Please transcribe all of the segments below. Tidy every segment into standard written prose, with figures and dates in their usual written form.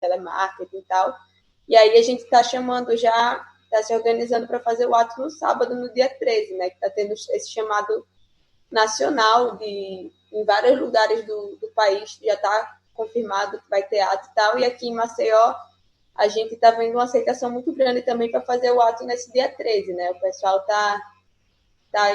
telemarketing e tal. E aí a gente está chamando já, está se organizando para fazer o ato no sábado, no dia 13, né? Que está tendo esse chamado nacional em vários lugares do país, já está confirmado que vai ter ato e tal. E aqui em Maceió, a gente está vendo uma aceitação muito grande também para fazer o ato nesse dia 13, né? O pessoal está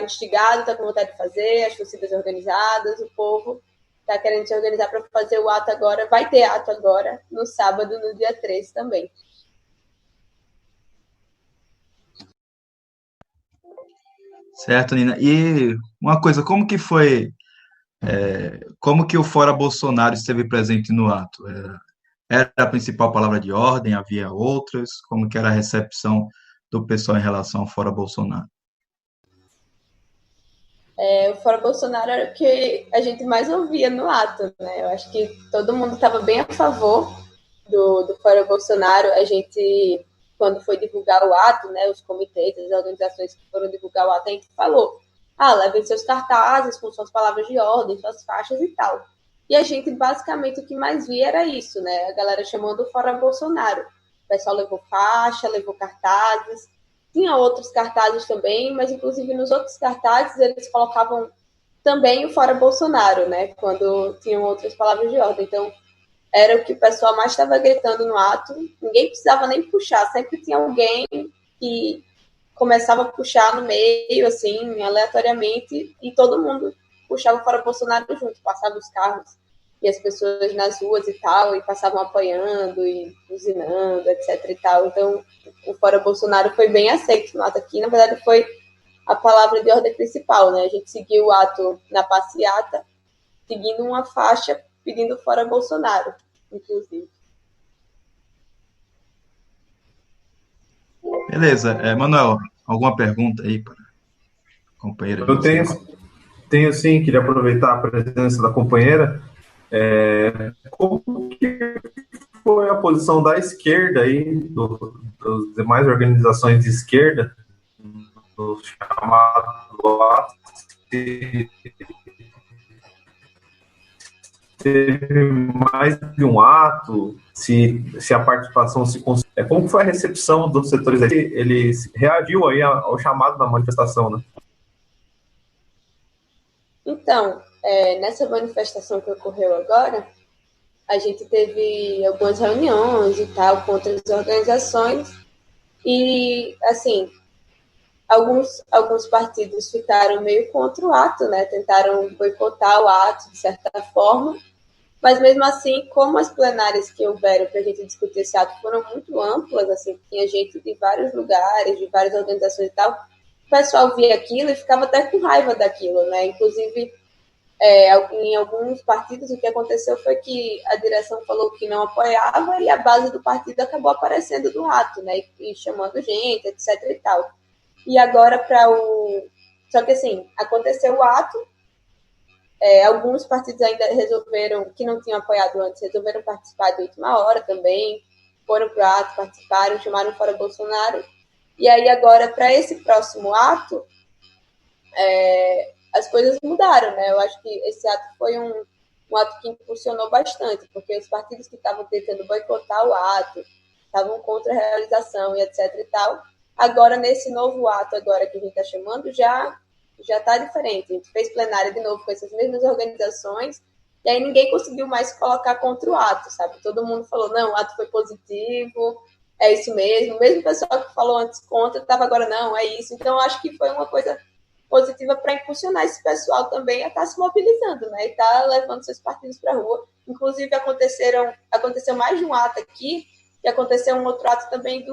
instigado, está com vontade de fazer, as torcidas organizadas, o povo está querendo se organizar para fazer o ato agora. Vai ter ato agora, no sábado, no dia 13 também. Certo, Nina. E uma coisa, como que foi, como que o Fora Bolsonaro esteve presente no ato? Era a principal palavra de ordem, havia outras? Como que era a recepção do pessoal em relação ao Fora Bolsonaro? O Fora Bolsonaro era o que a gente mais ouvia no ato, né? Eu acho que todo mundo estava bem a favor do Fora Bolsonaro. A gente, quando foi divulgar o ato, né, os comitês, as organizações que foram divulgar o ato, a gente falou, levem seus cartazes com suas palavras de ordem, suas faixas e tal. E a gente, basicamente, o que mais via era isso, né? A galera chamando o Fora Bolsonaro. O pessoal levou faixa, levou cartazes. Tinha outros cartazes também, mas, inclusive, nos outros cartazes, eles colocavam também o Fora Bolsonaro, né? Quando tinham outras palavras de ordem. Então, era o que o pessoal mais estava gritando no ato. Ninguém precisava nem puxar. Sempre tinha alguém que começava a puxar no meio, assim, aleatoriamente, e todo mundo puxava Fora Bolsonaro junto, passava os carros e as pessoas nas ruas e tal, e passavam apanhando e buzinando, etc e tal. Então, o Fora Bolsonaro foi bem aceito no ato aqui. Na verdade, foi a palavra de ordem principal, né? A gente seguiu o ato na passeata, seguindo uma faixa pedindo Fora Bolsonaro, inclusive. Beleza. Manuel, alguma pergunta aí para a companheira de Eu vocês? tenho sim, queria aproveitar a presença da companheira. Como que foi a posição da esquerda aí, das demais organizações de esquerda, do chamado ato? Teve mais de um ato, se a participação se conseguiu. Como foi a recepção dos setores aí? Ele reagiu aí ao chamado da manifestação, né? Então, nessa manifestação que ocorreu agora, a gente teve algumas reuniões e tal com outras organizações e, assim, alguns partidos ficaram meio contra o ato, né? Tentaram boicotar o ato de certa forma, mas mesmo assim, como as plenárias que houveram para a gente discutir esse ato foram muito amplas, assim, tinha gente de vários lugares, de várias organizações e tal, o pessoal via aquilo e ficava até com raiva daquilo, né? Inclusive, em alguns partidos o que aconteceu foi que a direção falou que não apoiava e a base do partido acabou aparecendo no ato, né? E chamando gente, etc e tal. E agora Só que assim, aconteceu o ato, alguns partidos ainda resolveram, que não tinham apoiado antes, resolveram participar de última hora também, foram para o ato, participaram, chamaram Fora Bolsonaro. E aí agora, para esse próximo ato, as coisas mudaram, né? Eu acho que esse ato foi um ato que impulsionou bastante, porque os partidos que estavam tentando boicotar o ato, estavam contra a realização e etc e tal, agora nesse novo ato agora que a gente está chamando, já está diferente. A gente fez plenária de novo com essas mesmas organizações, e aí ninguém conseguiu mais colocar contra o ato, sabe? Todo mundo falou, não, o ato foi positivo, é isso mesmo. Mesmo o pessoal que falou antes contra, estava agora, não, é isso. Então, eu acho que foi uma coisa positiva para impulsionar esse pessoal também a estar se mobilizando, né? E estar levando seus partidos para a rua. Inclusive, aconteceu mais de um ato aqui, e aconteceu um outro ato também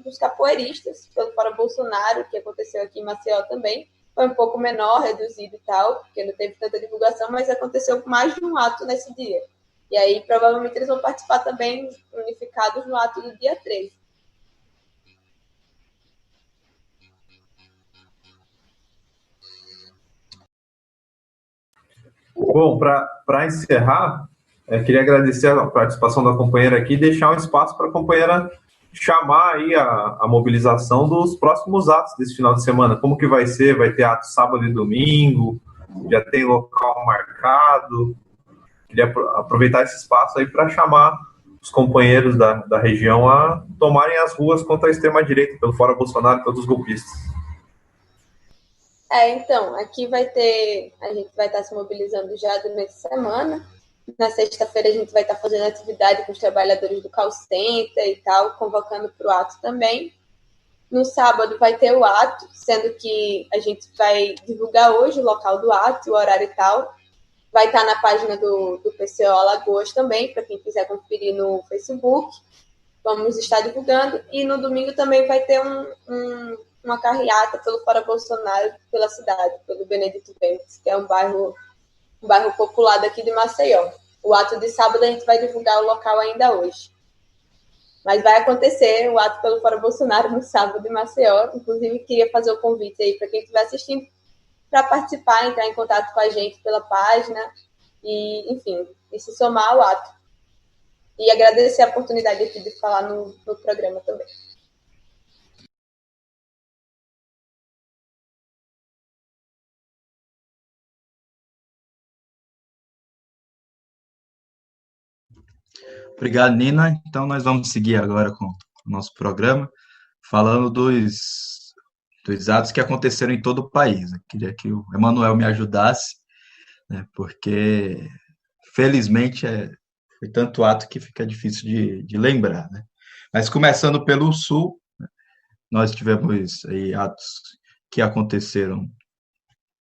dos capoeiristas, pelo Fora Bolsonaro, que aconteceu aqui em Maceió também. Foi um pouco menor, reduzido e tal, porque não teve tanta divulgação, mas aconteceu mais de um ato nesse dia. E aí, provavelmente, eles vão participar também unificados no ato do dia 13. Bom, para encerrar, queria agradecer a participação da companheira aqui e deixar um espaço para a companheira chamar aí a mobilização dos próximos atos desse final de semana. Como que vai ser? Vai ter ato sábado e domingo? Já tem local marcado? Queria aproveitar esse espaço aí para chamar os companheiros da região a tomarem as ruas contra a extrema-direita, pelo Fora Bolsonaro e todos os golpistas. Então, aqui a gente vai estar se mobilizando já durante a semana. Na sexta-feira a gente vai estar fazendo atividade com os trabalhadores do call center e tal, convocando para o ato também. No sábado vai ter o ato, sendo que a gente vai divulgar hoje o local do ato, o horário e tal. Vai estar na página do PCO Alagoas também, para quem quiser conferir no Facebook. Vamos estar divulgando. E no domingo também vai ter uma carreata pelo Fora Bolsonaro, pela cidade, pelo Benedito Bentes, que é um bairro popular daqui de Maceió. O ato de sábado a gente vai divulgar o local ainda hoje. Mas vai acontecer o ato pelo Fora Bolsonaro no sábado em Maceió. Inclusive, queria fazer o convite aí para quem estiver assistindo para participar, entrar em contato com a gente pela página e, enfim, e se somar ao ato. E agradecer a oportunidade aqui de falar no programa também. Obrigado, Nina. Então, nós vamos seguir agora com o nosso programa, falando dos atos que aconteceram em todo o país. Eu queria que o Emanuel me ajudasse, né, porque, felizmente, foi tanto ato que fica difícil de lembrar. Né? Mas, começando pelo Sul, nós tivemos aí atos que aconteceram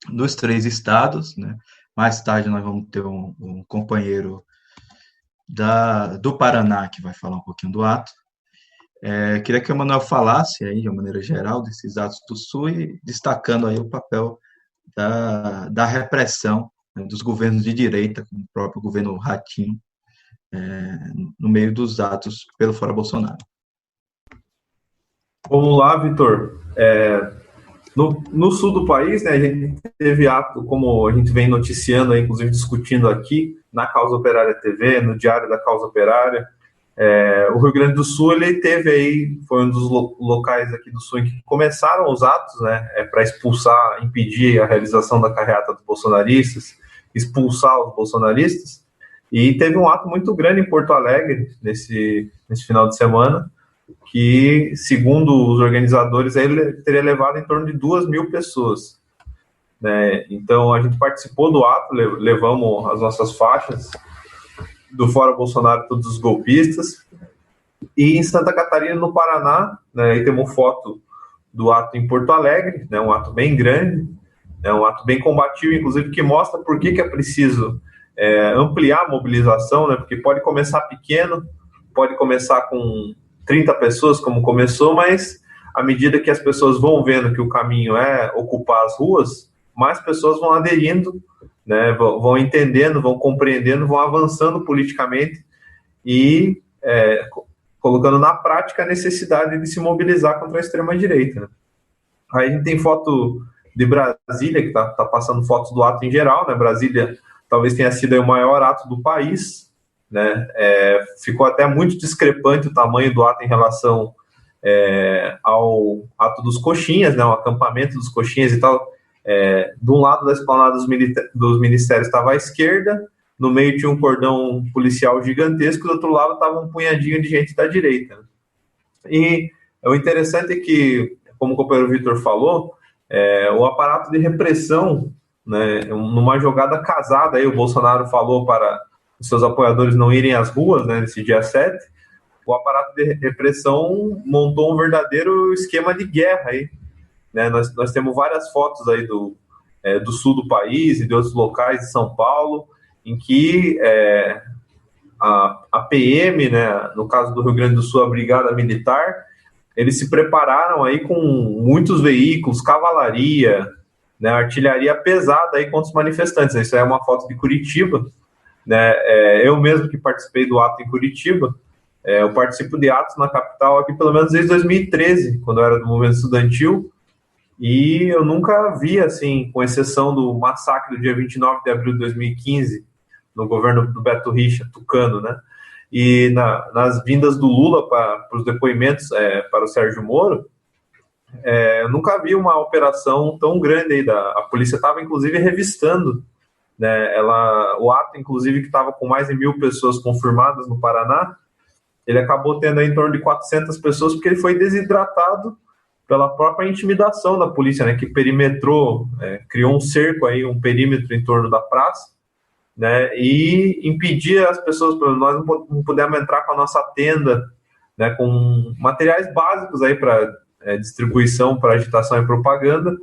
nos 3 estados. Né? Mais tarde, nós vamos ter um companheiro do Paraná, que vai falar um pouquinho do ato. Queria que o Emanuel falasse aí, de uma maneira geral, desses atos do Sul e destacando aí o papel da repressão, né, dos governos de direita, como o próprio governo Ratinho, no meio dos atos pelo Fora Bolsonaro. Vamos lá, Vitor. No sul do país, né, a gente teve ato, como a gente vem noticiando, inclusive discutindo aqui, na Causa Operária TV, no Diário da Causa Operária. O Rio Grande do Sul, ele teve aí, foi um dos locais aqui do Sul em que começaram os atos, né, para expulsar, impedir a realização da carreata dos bolsonaristas, expulsar os bolsonaristas, e teve um ato muito grande em Porto Alegre, nesse final de semana, que, segundo os organizadores, ele teria levado em torno de 2.000 pessoas. Né? Então, a gente participou do ato, levamos as nossas faixas do Fora Bolsonaro, todos os golpistas. E em Santa Catarina, no Paraná, né, aí temos foto do ato em Porto Alegre, né, um ato bem grande, um ato bem combativo, inclusive, que mostra por que é preciso ampliar a mobilização, né, porque pode começar pequeno, pode começar com 30 pessoas, como começou, mas à medida que as pessoas vão vendo que o caminho é ocupar as ruas, mais pessoas vão aderindo, né, vão entendendo, vão compreendendo, vão avançando politicamente e colocando na prática a necessidade de se mobilizar contra a extrema-direita. Né? Aí a gente tem foto de Brasília, que está passando fotos do ato em geral. Né? Brasília talvez tenha sido aí o maior ato do país. Né? Ficou até muito discrepante o tamanho do ato em relação ao ato dos coxinhas, né? O acampamento dos coxinhas e tal. De um lado da esplanada dos ministérios estava à esquerda, no meio tinha um cordão policial gigantesco, do outro lado estava um punhadinho de gente da direita. E o interessante é que, como o companheiro Vitor falou, o aparato de repressão, né, numa jogada casada, aí o Bolsonaro falou para os seus apoiadores não irem às ruas, né, nesse dia 7, o aparato de repressão montou um verdadeiro esquema de guerra aí. Né, nós temos várias fotos aí do sul do país e de outros locais de São Paulo, em que a PM, né, no caso do Rio Grande do Sul, a Brigada Militar, eles se prepararam aí com muitos veículos, cavalaria, né, artilharia pesada aí contra os manifestantes. Isso aí é uma foto de Curitiba. Né, eu mesmo que participei do ato em Curitiba, eu participo de atos na capital aqui pelo menos desde 2013, quando eu era do movimento estudantil, e eu nunca vi, assim, com exceção do massacre do dia 29 de abril de 2015, no governo do Beto Richa, tucano, né? E nas vindas do Lula para os depoimentos para o Sérgio Moro, eu nunca vi uma operação tão grande aí. A polícia estava, inclusive, revistando, né? O ato, inclusive, que estava com mais de 1.000 pessoas confirmadas no Paraná, ele acabou tendo aí em torno de 400 pessoas, porque ele foi desidratado pela própria intimidação da polícia, né, que perimetrou, criou um cerco aí, um perímetro em torno da praça, né, e impedia as pessoas, nós não pudemos entrar com a nossa tenda, né, com materiais básicos aí para distribuição, para agitação e propaganda.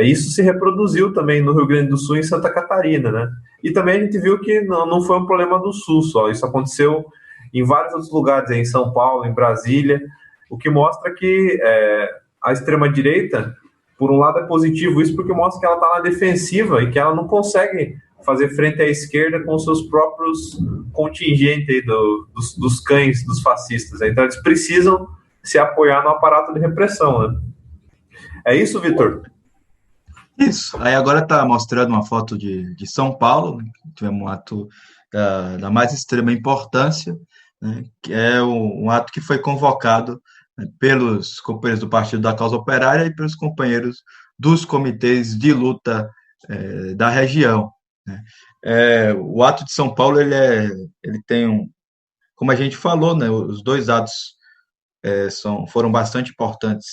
Isso se reproduziu também no Rio Grande do Sul e em Santa Catarina, né? E também a gente viu que não foi um problema do Sul só, isso aconteceu em vários outros lugares, em São Paulo, em Brasília, o que mostra que a extrema-direita, por um lado é positivo isso, porque mostra que ela está na defensiva e que ela não consegue fazer frente à esquerda com os seus próprios contingentes aí dos cães, dos fascistas, né? Então eles precisam se apoiar no aparato de repressão, né? É isso, Vitor? Isso. Aí agora está mostrando uma foto de São Paulo, né? Tivemos um ato da mais extrema importância, né? Que é um ato que foi convocado, né, pelos companheiros do Partido da Causa Operária e pelos companheiros dos comitês de luta da região, né? O ato de São Paulo ele tem como a gente falou, né? Os dois atos foram bastante importantes,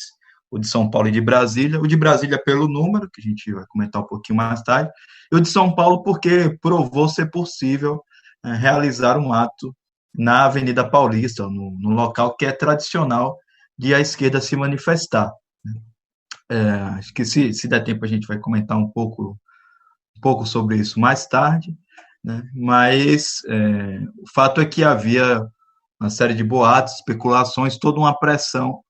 o de São Paulo e de Brasília. O de Brasília pelo número, que a gente vai comentar um pouquinho mais tarde, e o de São Paulo porque provou ser possível realizar um ato na Avenida Paulista, no local que é tradicional de a esquerda se manifestar. Acho que se der tempo a gente vai comentar um pouco sobre isso mais tarde, né? Mas o fato é que havia uma série de boatos, especulações, toda uma pressão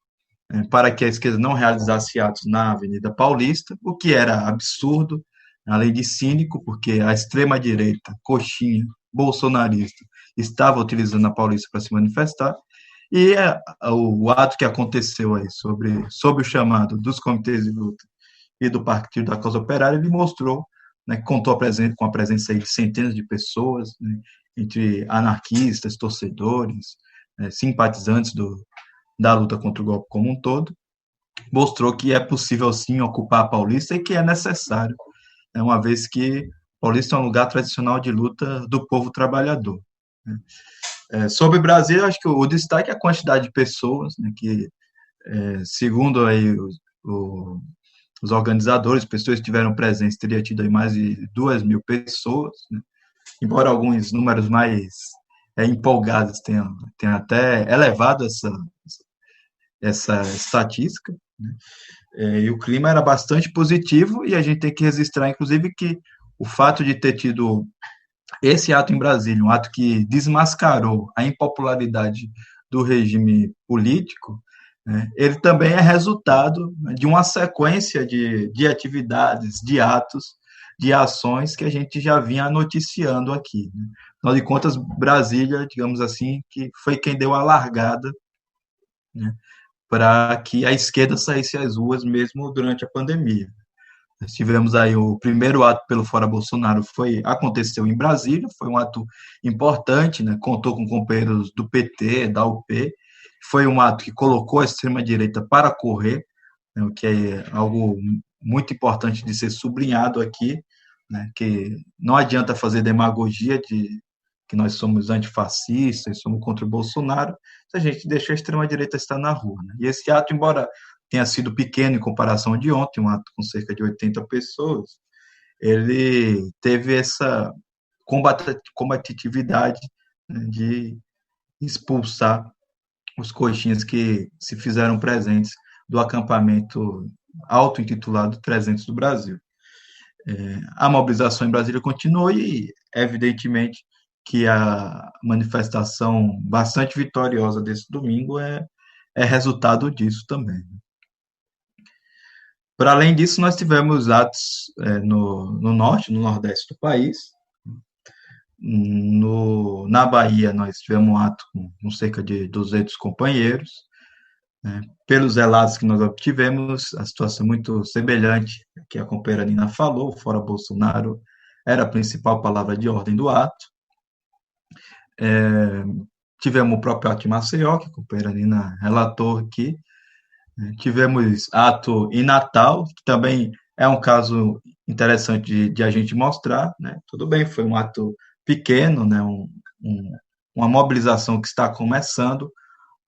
para que a esquerda não realizasse atos na Avenida Paulista, o que era absurdo, além de cínico, porque a extrema-direita, coxinha, bolsonarista, estava utilizando a Paulista para se manifestar, e o ato que aconteceu aí sobre o chamado dos comitês de luta e do Partido da Causa Operária, ele mostrou, né, contou com a presença aí de centenas de pessoas, né, entre anarquistas, torcedores, simpatizantes da luta contra o golpe como um todo, mostrou que é possível sim ocupar a Paulista e que é necessário, uma vez que Paulista é um lugar tradicional de luta do povo trabalhador. Sobre Brasília, acho que o destaque é a quantidade de pessoas, né, que, segundo aí os organizadores, pessoas que estiveram presentes, teria tido aí mais de 2.000 pessoas, né, embora alguns números mais empolgados tenham até elevado essa estatística, né? E o clima era bastante positivo, e a gente tem que registrar, inclusive, que o fato de ter tido esse ato em Brasília, um ato que desmascarou a impopularidade do regime político, né, ele também é resultado de uma sequência de atividades, de atos, de ações que a gente já vinha noticiando aqui, né? Afinal de contas, Brasília, digamos assim, que foi quem deu a largada, né, para que a esquerda saísse às ruas mesmo durante a pandemia. Nós tivemos aí o primeiro ato pelo Fora Bolsonaro, aconteceu em Brasília, foi um ato importante, né, contou com companheiros do PT, da UP, foi um ato que colocou a extrema-direita para correr, né, o que é algo muito importante de ser sublinhado aqui, né, que não adianta fazer demagogia de que nós somos antifascistas, somos contra o Bolsonaro, se a gente deixa a extrema-direita estar na rua, né? E esse ato, embora tenha sido pequeno em comparação de ontem, um ato com cerca de 80 pessoas, ele teve essa combatividade, né, de expulsar os coxinhas que se fizeram presentes do acampamento auto-intitulado 300 do Brasil. A mobilização em Brasília continuou e, evidentemente, que a manifestação bastante vitoriosa desse domingo é resultado disso também. Para além disso, nós tivemos atos no norte, no nordeste do país. Na Bahia, nós tivemos um ato com cerca de 200 companheiros. Pelos relatos que nós obtivemos, a situação é muito semelhante que a companheira Nina falou, fora Bolsonaro era a principal palavra de ordem do ato. Tivemos o próprio ato de Maceió, que a companheira Nina relatou aqui. Tivemos ato em Natal, que também é um caso interessante de a gente mostrar, né? Tudo bem, foi um ato pequeno, né? uma mobilização que está começando,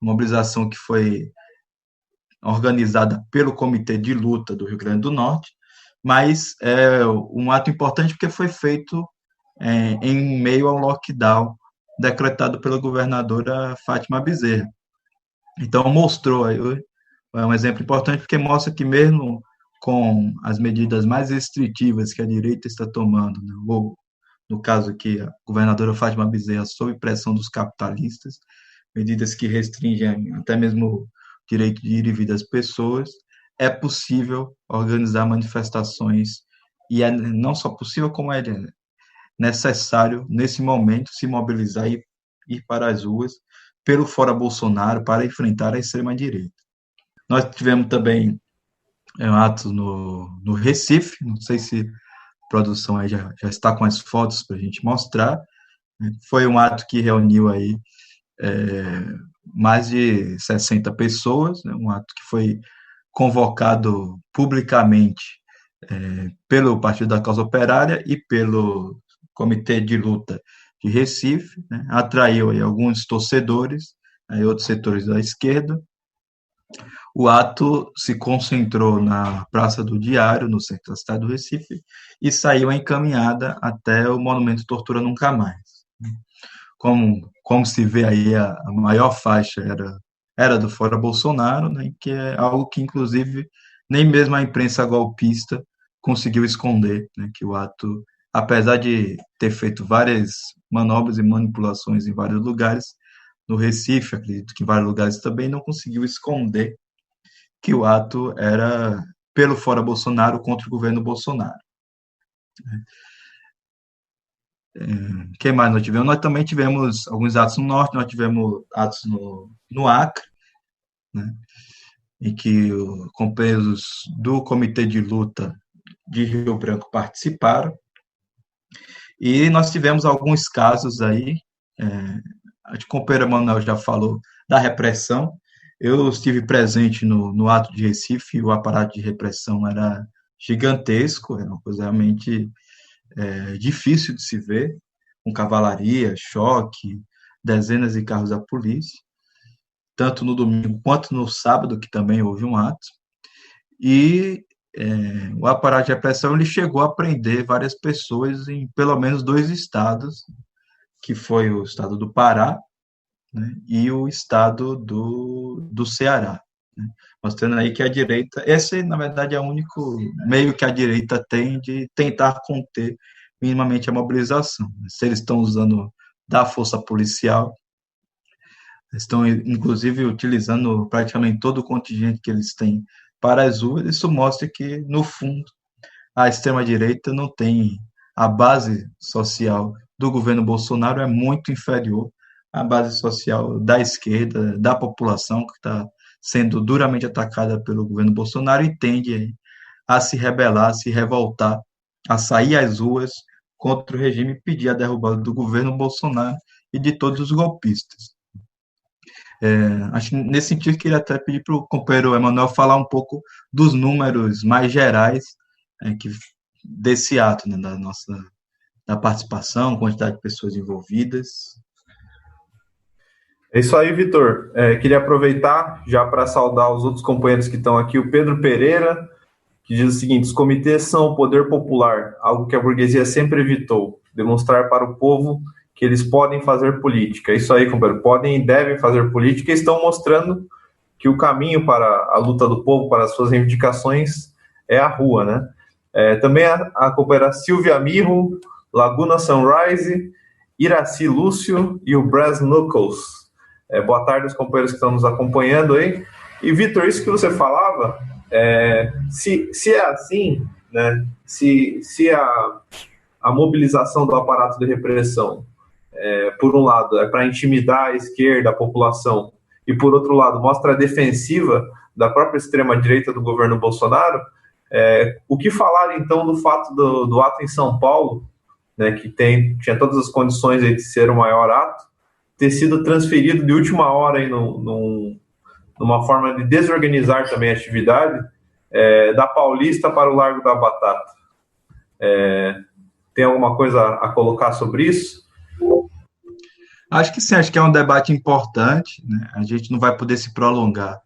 uma mobilização que foi organizada pelo Comitê de Luta do Rio Grande do Norte, mas é um ato importante porque foi feito em meio ao lockdown decretado pela governadora Fátima Bezerra. Então, mostrou, é um exemplo importante porque mostra que mesmo com as medidas mais restritivas que a direita está tomando, né, ou no caso que a governadora Fátima Bezerra, sob pressão dos capitalistas, medidas que restringem até mesmo o direito de ir e vir das pessoas, é possível organizar manifestações, e é não só possível, como é necessário, nesse momento, se mobilizar e ir para as ruas pelo Fora Bolsonaro para enfrentar a extrema-direita. Nós tivemos também atos no Recife, não sei se a produção aí já está com as fotos para a gente mostrar, né? Foi um ato que reuniu aí mais de 60 pessoas, né? Um ato que foi convocado publicamente pelo Partido da Causa Operária e pelo Comitê de Luta de Recife, né? Atraiu aí alguns torcedores, aí outros setores da esquerda. O ato se concentrou na Praça do Diário, no centro da cidade do Recife, e saiu em caminhada até o Monumento Tortura Nunca Mais. Como se vê aí, a maior faixa era do Fora Bolsonaro, né, que é algo que, inclusive, nem mesmo a imprensa golpista conseguiu esconder, né, que o ato, apesar de ter feito várias manobras e manipulações em vários lugares, no Recife, acredito que em vários lugares também, não conseguiu esconder que o ato era pelo Fora Bolsonaro contra o governo Bolsonaro. Que mais nós tivemos? Nós também tivemos alguns atos no Norte, nós tivemos atos no Acre, né, em que companheiros do Comitê de Luta de Rio Branco participaram, e nós tivemos alguns casos aí, a companheira Manuel já falou da repressão. Eu estive presente no ato de Recife, e o aparato de repressão era gigantesco, era uma coisa realmente difícil de se ver, com cavalaria, choque, dezenas de carros da polícia, tanto no domingo quanto no sábado, que também houve um ato, e o aparato de repressão ele chegou a prender várias pessoas em pelo menos 2 estados, que foi o estado do Pará, né, e o estado do Ceará, né, mostrando aí que a direita, esse, na verdade, é o único meio que a direita tem de tentar conter minimamente a mobilização. Se eles estão usando da força policial, estão, inclusive, utilizando praticamente todo o contingente que eles têm para as ruas, isso mostra que, no fundo, a extrema-direita não tem a base social do governo Bolsonaro, é muito inferior à base social da esquerda, da população, que está sendo duramente atacada pelo governo Bolsonaro e tende a se rebelar, a se revoltar, a sair às ruas contra o regime e pedir a derrubada do governo Bolsonaro e de todos os golpistas. Acho que nesse sentido queria até pedir para o companheiro Emanuel falar um pouco dos números mais gerais desse ato, né, da participação, quantidade de pessoas envolvidas. É isso aí, Vitor. Queria aproveitar já para saudar os outros companheiros que estão aqui, o Pedro Pereira, que diz o seguinte: os comitês são o poder popular, algo que a burguesia sempre evitou, demonstrar para o povo que eles podem fazer política. É isso aí, companheiro, podem e devem fazer política, e estão mostrando que o caminho para a luta do povo, para as suas reivindicações, é a rua, né? Também a companheira Silvia Mirro, Laguna Sunrise, Iraci Lúcio e o Brass Knuckles. Boa tarde aos companheiros que estão nos acompanhando aí. E, Vitor, isso que você falava, se é assim, né, se a mobilização do aparato de repressão, por um lado, é para intimidar a esquerda, a população, e por outro lado, mostra a defensiva da própria extrema-direita do governo Bolsonaro, o que falar, então, do fato do ato em São Paulo, né, que tinha todas as condições aí de ser o maior ato, ter sido transferido de última hora aí numa forma de desorganizar também a atividade, da Paulista para o Largo da Batata. Tem alguma coisa a colocar sobre isso? Acho que sim, acho que é um debate importante, né? A gente não vai poder se prolongar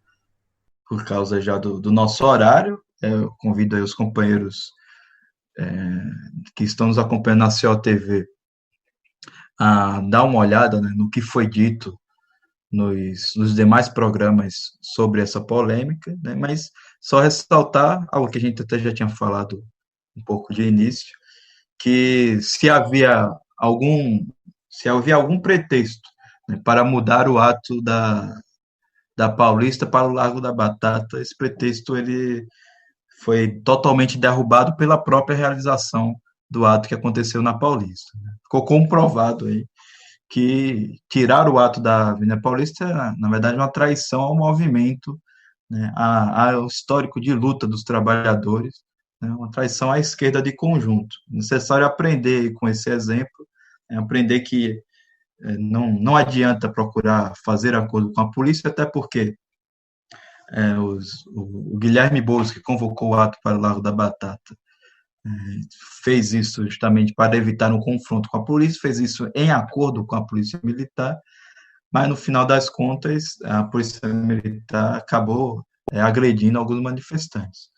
por causa já do nosso horário. Eu convido aí os companheiros que estão nos acompanhando na COTV a dar uma olhada, né, no que foi dito nos demais programas sobre essa polêmica, né, mas só ressaltar algo que a gente até já tinha falado um pouco de início, que se havia algum pretexto, né, para mudar o ato da Paulista para o Largo da Batata, esse pretexto ele foi totalmente derrubado pela própria realização do ato que aconteceu na Paulista, né? Ficou comprovado aí que tirar o ato da Avenida Paulista, na verdade, é uma traição ao movimento, né, ao histórico de luta dos trabalhadores, né, uma traição à esquerda de conjunto. Necessário aprender com esse exemplo, aprender que não adianta procurar fazer acordo com a polícia, até porque o Guilherme Boulos, que convocou o ato para o Largo da Batata, fez isso justamente para evitar um confronto com a polícia, fez isso em acordo com a polícia militar, mas no final das contas a polícia militar acabou agredindo alguns manifestantes.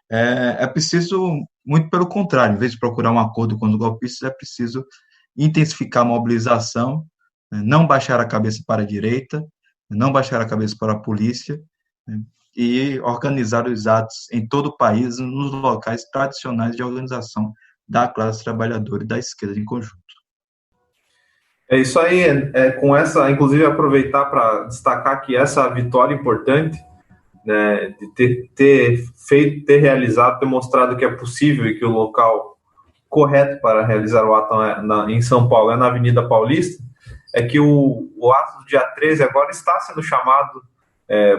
É preciso, muito pelo contrário, em vez de procurar um acordo com os golpistas, é preciso intensificar a mobilização, não baixar a cabeça para a direita, não baixar a cabeça para a polícia, e organizar os atos em todo o país, nos locais tradicionais de organização da classe trabalhadora e da esquerda em conjunto. É isso aí, com essa, inclusive aproveitar para destacar que essa vitória importante, né, de ter realizado, ter mostrado que é possível e que o local correto para realizar o ato em São Paulo é na Avenida Paulista, é que o ato do dia 13 agora está sendo chamado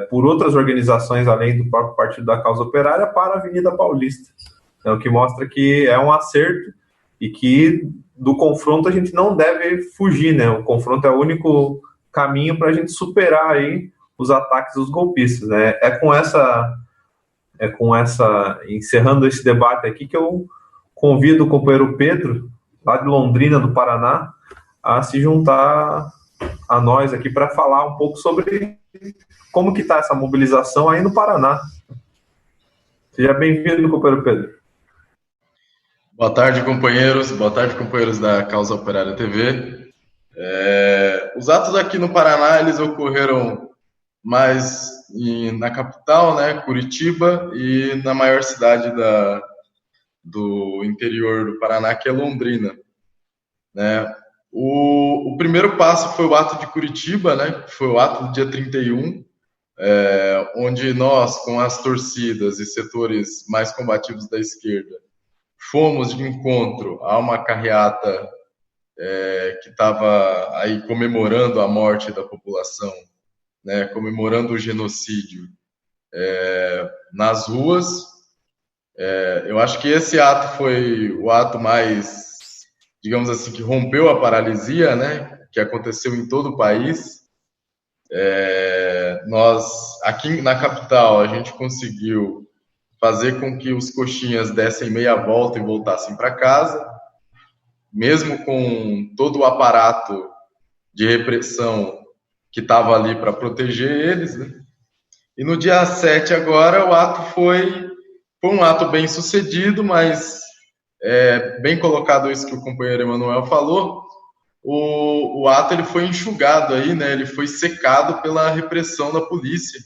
por outras organizações, além do próprio Partido da Causa Operária, para a Avenida Paulista. Então, o que mostra que é um acerto e que do confronto a gente não deve fugir, né? O confronto é o único caminho para a gente superar aí os ataques dos golpistas, né? Encerrando esse debate aqui, que eu convido o companheiro Pedro, lá de Londrina, do Paraná, a se juntar a nós aqui para falar um pouco sobre como que está essa mobilização aí no Paraná. Seja bem-vindo, companheiro Pedro. Boa tarde, companheiros. Boa tarde, companheiros da Causa Operária TV. Os atos aqui no Paraná, eles ocorreram mais na capital, né, Curitiba, e na maior cidade do interior do Paraná, que é Londrina, né? O primeiro passo foi o ato de Curitiba, né, que foi o ato do dia 31, onde nós, com as torcidas e setores mais combativos da esquerda, fomos de encontro a uma carreata que estava aí comemorando a morte da população, né, comemorando o genocídio nas ruas. Eu acho que esse ato foi o ato mais, digamos assim, que rompeu a paralisia, né, que aconteceu em todo o país. Nós, aqui na capital, a gente conseguiu fazer com que os coxinhas dessem meia volta e voltassem para casa, mesmo com todo o aparato de repressão que estava ali para proteger eles, né? E no dia 7 agora, o ato foi um ato bem sucedido, mas bem colocado isso que o companheiro Emanuel falou, o ato ele foi enxugado aí, né? Ele foi secado pela repressão da polícia,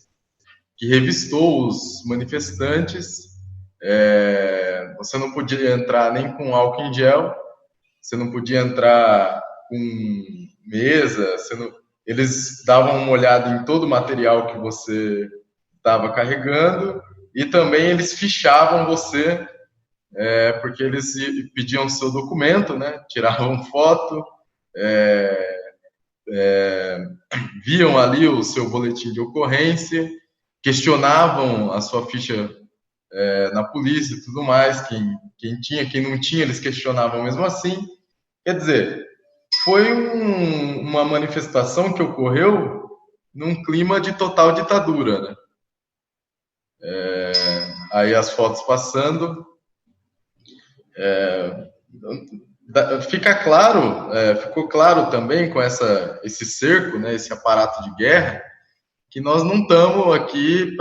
que revistou os manifestantes. Você não podia entrar nem com álcool em gel, você não podia entrar com mesa, eles davam uma olhada em todo o material que você estava carregando, e também eles fichavam você, porque eles pediam seu documento, né? Tiravam foto, viam ali o seu boletim de ocorrência, questionavam a sua ficha na polícia e tudo mais, quem tinha, quem não tinha, eles questionavam mesmo assim. Quer dizer, foi uma manifestação que ocorreu num clima de total ditadura, né? Aí as fotos passando, ficou claro também com esse cerco, né, esse aparato de guerra, que nós não estamos aqui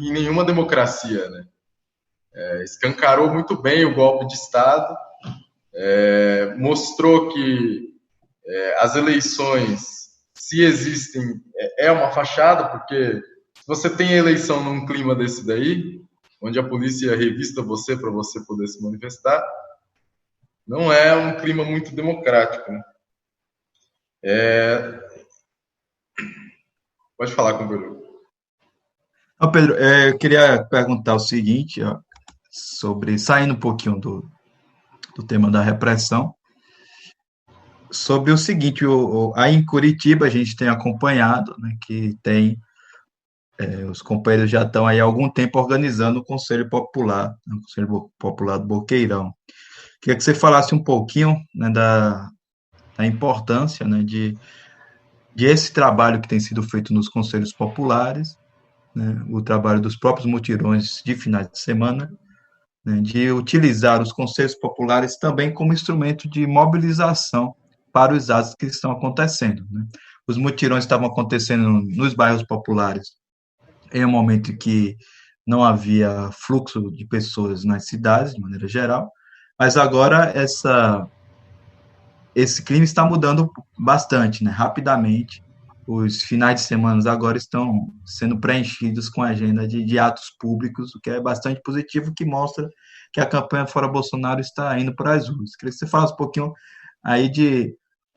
em nenhuma democracia, né? Escancarou muito bem o golpe de Estado, mostrou que as eleições, se existem, é uma fachada, porque se você tem eleição num clima desse daí, onde a polícia revista você para você poder se manifestar, não é um clima muito democrático, né? Pode falar com o Pedro. Pedro, eu queria perguntar o seguinte, ó, saindo um pouquinho do tema da repressão, sobre o seguinte, aí em Curitiba a gente tem acompanhado, né, que os companheiros já estão aí há algum tempo organizando o Conselho Popular, né, o Conselho Popular do Boqueirão. Queria que você falasse um pouquinho, né, da importância, né, de esse trabalho que tem sido feito nos Conselhos Populares, né, o trabalho dos próprios mutirões de finais de semana, né, de utilizar os Conselhos Populares também como instrumento de mobilização para os atos que estão acontecendo, né. Os mutirões estavam acontecendo nos bairros populares em um momento que não havia fluxo de pessoas nas cidades, de maneira geral, mas agora esse clima está mudando bastante, né, rapidamente. Os finais de semana agora estão sendo preenchidos com a agenda de atos públicos, o que é bastante positivo, que mostra que a campanha Fora Bolsonaro está indo para as ruas. Queria que você falasse um pouquinho aí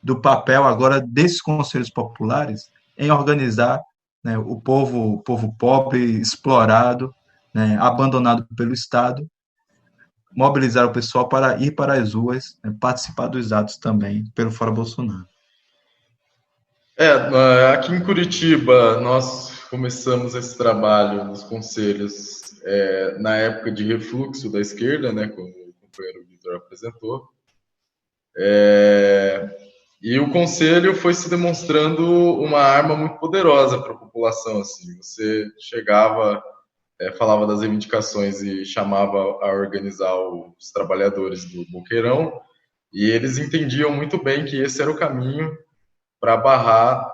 do papel agora desses conselhos populares em organizar, né, o povo pobre, explorado, né, abandonado pelo Estado, mobilizar o pessoal para ir para as ruas, né, participar dos atos também pelo Fora Bolsonaro. Aqui em Curitiba, nós começamos esse trabalho nos conselhos na época de refluxo da esquerda, né, como o companheiro Vitor apresentou. E o conselho foi se demonstrando uma arma muito poderosa para a população. Assim. Você chegava, falava das reivindicações e chamava a organizar os trabalhadores do Boqueirão, e eles entendiam muito bem que esse era o caminho para barrar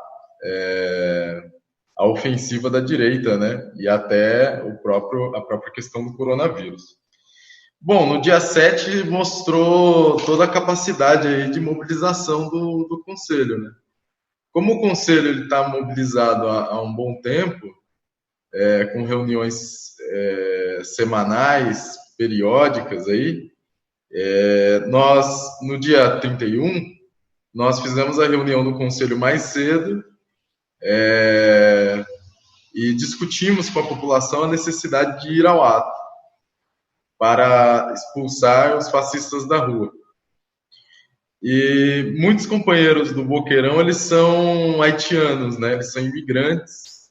a ofensiva da direita, né? E até a própria questão do coronavírus. Bom, no dia 7 mostrou toda a capacidade aí de mobilização do Conselho, né? Como o Conselho está mobilizado há um bom tempo, com reuniões semanais, periódicas aí, nós, no dia 31, nós fizemos a reunião do Conselho mais cedo e discutimos com a população a necessidade de ir ao ato para expulsar os fascistas da rua. E muitos companheiros do Boqueirão, eles são haitianos, né? Eles são imigrantes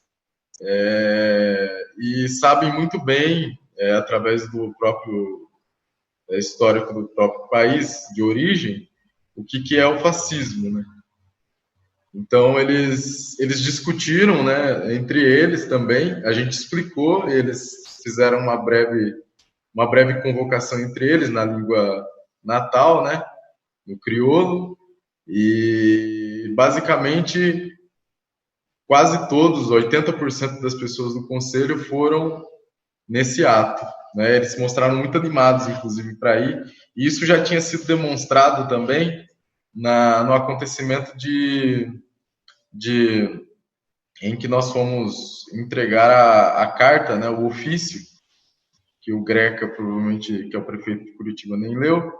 e sabem muito bem, através do próprio histórico do próprio país de origem, o que é o fascismo, né? Então, eles discutiram, né, entre eles também, a gente explicou, eles fizeram uma breve convocação entre eles na língua natal, né, no crioulo, e basicamente quase todos, 80% das pessoas do conselho foram nesse ato, né? Eles se mostraram muito animados, inclusive, para ir, e isso já tinha sido demonstrado também no acontecimento em que nós fomos entregar a carta, né, o ofício, que o Greca, provavelmente, que é o prefeito de Curitiba, nem leu,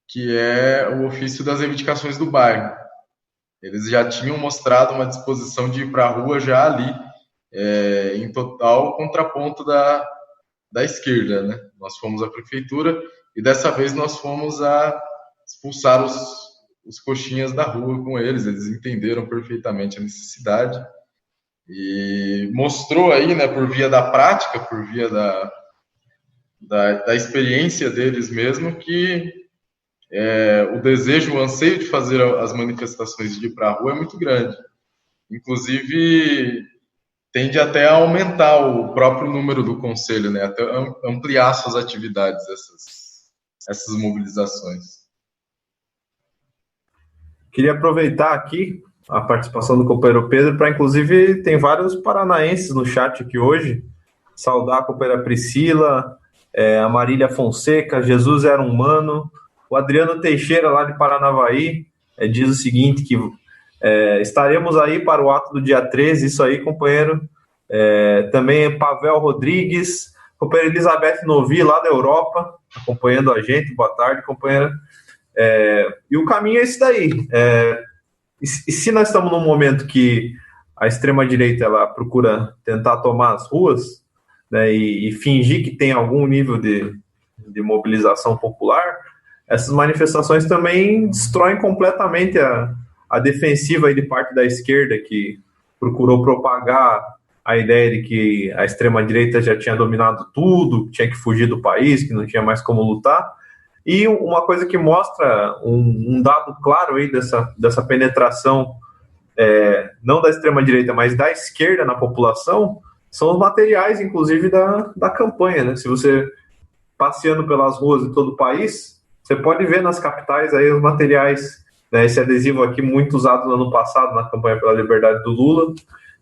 que é o ofício das reivindicações do bairro. Eles já tinham mostrado uma disposição de ir para a rua já ali, em total contraponto da esquerda, né? Nós fomos à prefeitura e dessa vez nós fomos a expulsar os coxinhas da rua com eles. Eles entenderam perfeitamente a necessidade e mostrou aí, né, por via da prática, por via da experiência deles mesmo, que o desejo, o anseio de fazer as manifestações de ir para a rua é muito grande. Inclusive, tende até a aumentar o próprio número do conselho, né? Até ampliar suas atividades, essas mobilizações. Queria aproveitar aqui a participação do companheiro Pedro para, inclusive, tem vários paranaenses no chat aqui hoje. Saudar a companheira Priscila, a Marília Fonseca, Jesus era um humano. O Adriano Teixeira, lá de Paranavaí, diz o seguinte, que estaremos aí para o ato do dia 13, isso aí, companheiro. Também Pavel Rodrigues, companheira Elizabeth Novi, lá da Europa, acompanhando a gente. Boa tarde, companheira. E o caminho é esse daí. E se nós estamos num momento que a extrema-direita ela procura tentar tomar as ruas, né, e fingir que tem algum nível de mobilização popular, essas manifestações também destroem completamente a defensiva aí de parte da esquerda, que procurou propagar a ideia de que a extrema-direita já tinha dominado tudo, que tinha que fugir do país, que não tinha mais como lutar. E uma coisa que mostra um dado claro aí dessa penetração, não da extrema-direita, mas da esquerda na população, são os materiais, inclusive, da campanha, né? Se você passeando pelas ruas de todo o país, você pode ver nas capitais aí os materiais, né? Esse adesivo aqui muito usado no ano passado na campanha pela liberdade do Lula,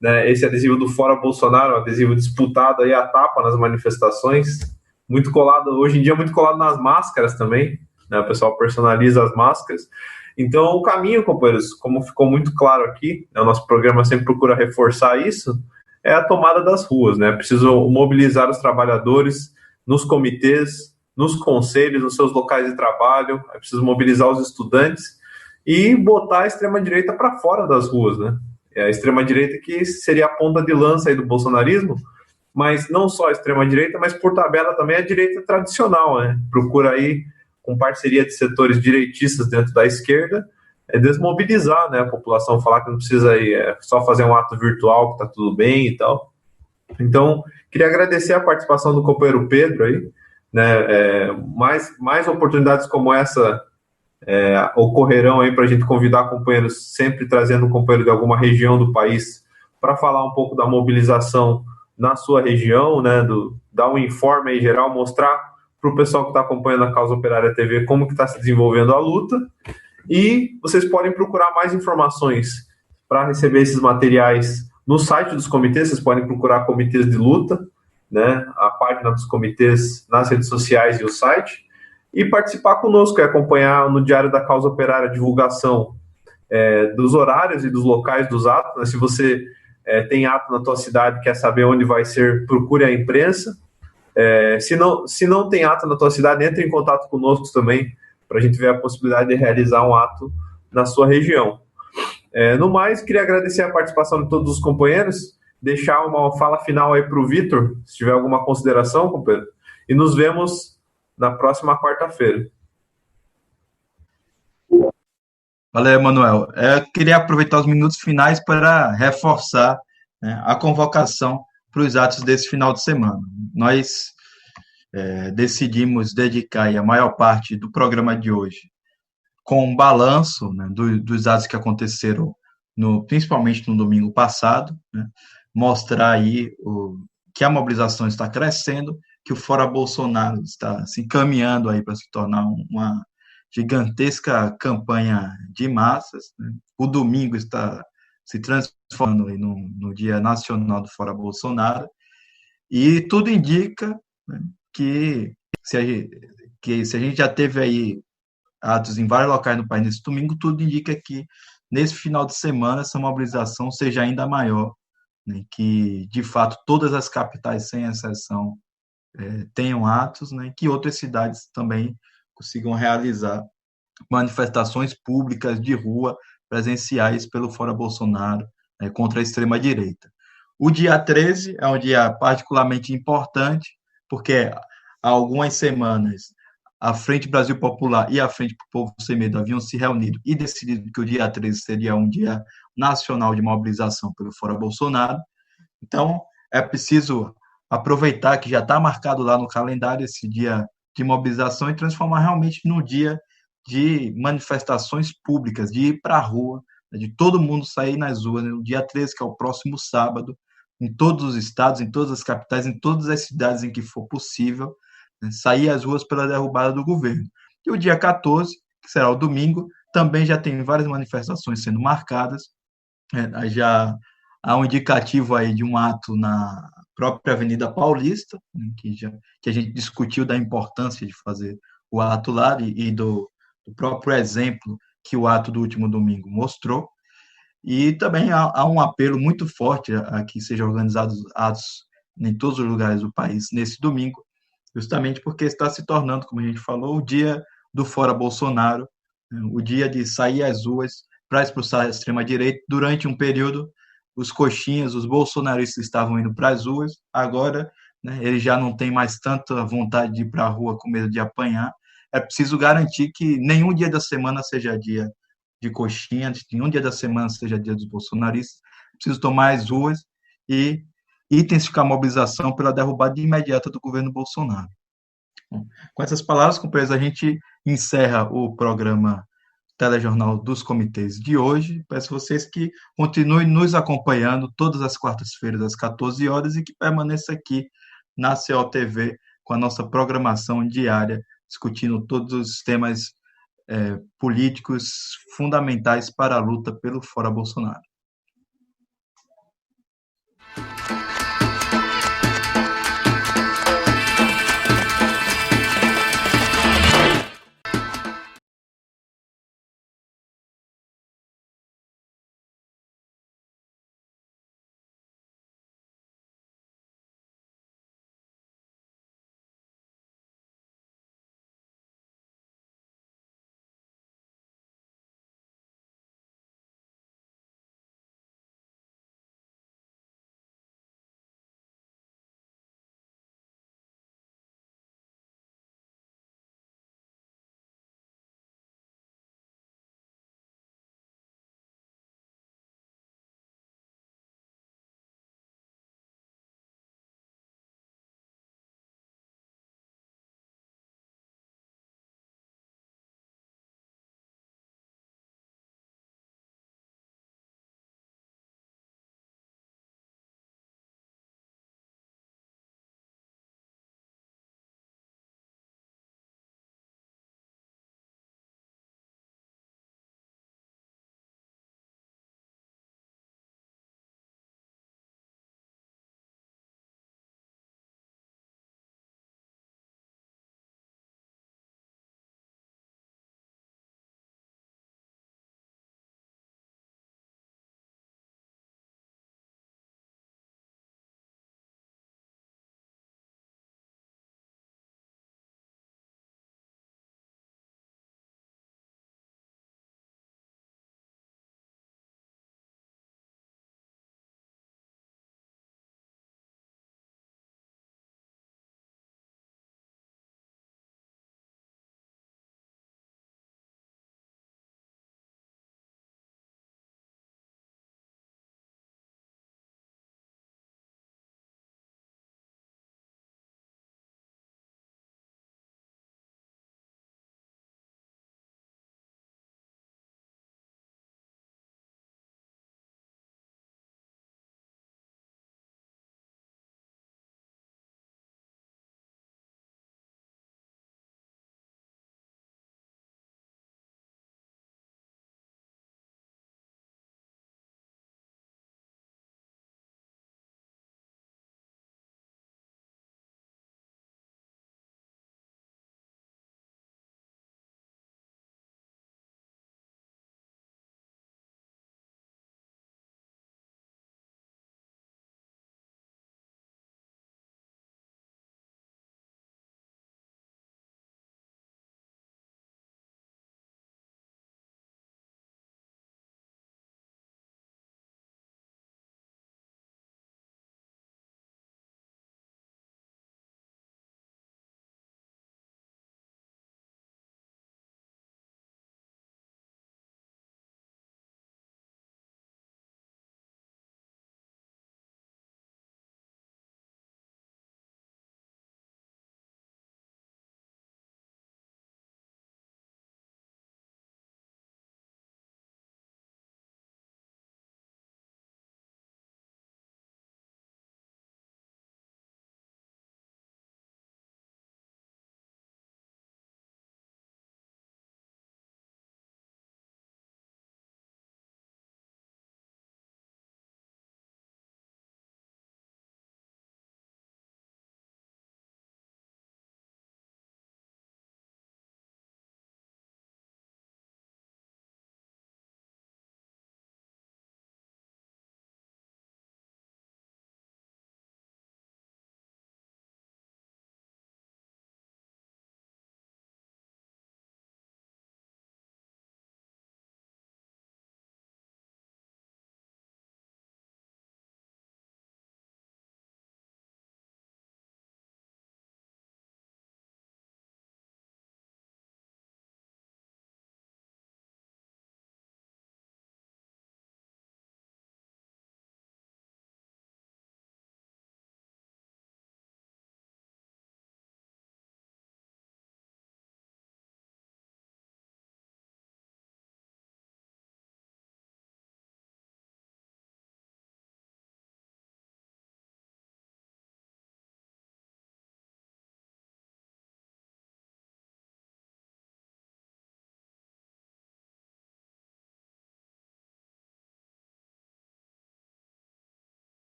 né? Esse adesivo do Fora Bolsonaro, um adesivo disputado aí à tapa nas manifestações, muito colado, hoje em dia muito colado nas máscaras também, né? O pessoal personaliza as máscaras. Então, o caminho, companheiros, como ficou muito claro aqui, né, o nosso programa sempre procura reforçar isso, é a tomada das ruas, né? Preciso mobilizar os trabalhadores nos comitês, nos conselhos, nos seus locais de trabalho, é preciso mobilizar os estudantes e botar a extrema-direita para fora das ruas, né? A extrema-direita que seria a ponta de lança aí do bolsonarismo, mas não só a extrema-direita, mas por tabela também a direita tradicional, né? Procura aí, com parceria de setores direitistas dentro da esquerda, desmobilizar, né, a população, falar que não precisa ir, só fazer um ato virtual, que tá tudo bem e tal. Então, queria agradecer a participação do companheiro Pedro aí, né, mais oportunidades como essa ocorrerão aí para a gente convidar companheiros, sempre trazendo um companheiro de alguma região do país para falar um pouco da mobilização na sua região, né, dar um informe aí geral, mostrar para o pessoal que está acompanhando a Causa Operária TV como que está se desenvolvendo a luta. E vocês podem procurar mais informações para receber esses materiais no site dos comitês. Vocês podem procurar comitês de luta, né, a página dos comitês nas redes sociais e o site, e participar conosco, acompanhar no Diário da Causa Operária a divulgação dos horários e dos locais dos atos, né? Se você tem ato na tua cidade, quer saber onde vai ser, procure a imprensa. Se não tem ato na tua cidade, entre em contato conosco também, para a gente ver a possibilidade de realizar um ato na sua região. No mais, queria agradecer a participação de todos os companheiros, deixar uma fala final aí para o Vitor, se tiver alguma consideração, companheiro, e nos vemos na próxima quarta-feira. Valeu, Manuel. Eu queria aproveitar os minutos finais para reforçar, né, a convocação para os atos desse final de semana. Nós decidimos dedicar aí a maior parte do programa de hoje com um balanço, né, dos atos que aconteceram, principalmente no domingo passado, né, mostrar aí que a mobilização está crescendo, que o Fora Bolsonaro está se encaminhando aí para se tornar uma gigantesca campanha de massas, né. O domingo está se transformando aí no Dia Nacional do Fora Bolsonaro, e tudo indica, né, que se a gente já teve aí atos em vários locais no país nesse domingo, tudo indica que nesse final de semana essa mobilização seja ainda maior, né, que de fato todas as capitais, sem exceção, tenham atos, né, que outras cidades também consigam realizar manifestações públicas de rua presenciais pelo Fora Bolsonaro, né, contra a extrema-direita. O dia 13 é um dia particularmente importante, porque há algumas semanas a Frente Brasil Popular e a Frente para o Povo Sem Medo haviam se reunido e decidido que o dia 13 seria um dia nacional de mobilização pelo Fora Bolsonaro. Então, é preciso aproveitar que já está marcado lá no calendário esse dia de mobilização e transformar realmente num dia de manifestações públicas, de ir para a rua, de todo mundo sair nas ruas, no dia 13, que é o próximo sábado, em todos os estados, em todas as capitais, em todas as cidades em que for possível, né, sair às ruas pela derrubada do governo. E o dia 14, que será o domingo, também já tem várias manifestações sendo marcadas, já há um indicativo aí de um ato na própria Avenida Paulista, né, que a gente discutiu da importância de fazer o ato lá e do próprio exemplo que o ato do último domingo mostrou. E também há um apelo muito forte a que sejam organizados atos em todos os lugares do país nesse domingo, justamente porque está se tornando, como a gente falou, o dia do fora Bolsonaro, né, o dia de sair às ruas para expulsar a extrema-direita. Durante um período, os coxinhas, os bolsonaristas estavam indo para as ruas, agora, né, eles já não têm mais tanta vontade de ir para a rua com medo de apanhar. É preciso garantir que nenhum dia da semana seja dia de coxinha, nenhum dia da semana seja dia dos bolsonaristas. É preciso tomar as ruas e intensificar a mobilização pela derrubada imediata do governo Bolsonaro. Com essas palavras, companheiros, a gente encerra o programa Telejornal dos Comitês de hoje. Peço a vocês que continuem nos acompanhando todas as quartas-feiras, às 14 horas, e que permaneça aqui na COTV com a nossa programação diária, discutindo todos os temas políticos fundamentais para a luta pelo Fora Bolsonaro.